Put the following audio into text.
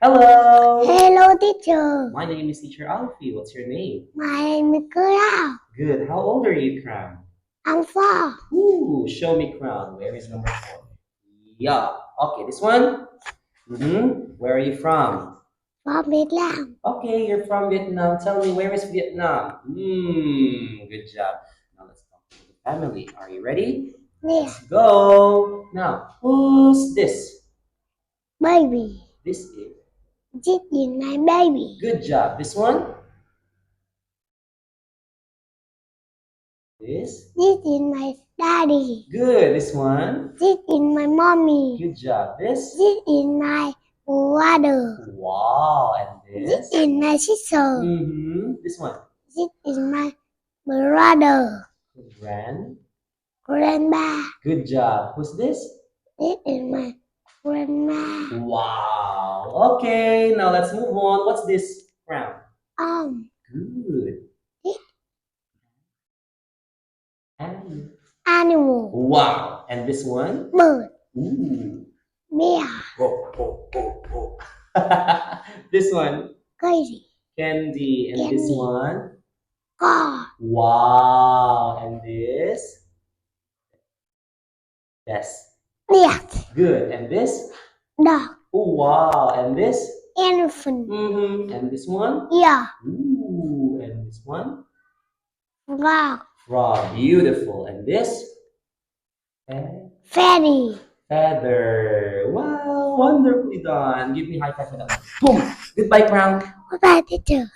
Hello. Hello, teacher. My name is Teacher Alfie. What's your name? My name is Kura. Good. How old are you, Crown? I'm 4. Ooh, show me Crown. Where is number 4? Yeah. Okay, this one? Where are you from? From Vietnam. Okay, you're from Vietnam. Tell me, where is Vietnam? Good job. Now let's talk to the family. Are you ready? Yeah. Let's go. Now, who's this? Baby. This is. This is my baby. Good job. This one? This? This is my daddy. Good. This one? This is my mommy. Good job. This? This is my brother. Wow. And This this? is my sister. This one? This is my brother. Grandpa. Good job. Who's this? This is my grandma. Wow. Okay. Now let's move on. What's this crown? Good. And Animal. wow. And this one? Bird. Ooh. Bear. Oh. This one? Crazy. Candy. And this Candy. one? Car. Wow. And this? Yes. Cat. Good. And this? Dog. Oh, wow. And this? Elephant. And this one? Yeah. Ooh. And this one? Frog. Frog. Beautiful. And this? Fairy. Feather. Wow. Wonderfully done. Give me a high five for that. Boom. Goodbye, Crown. Goodbye, teacher.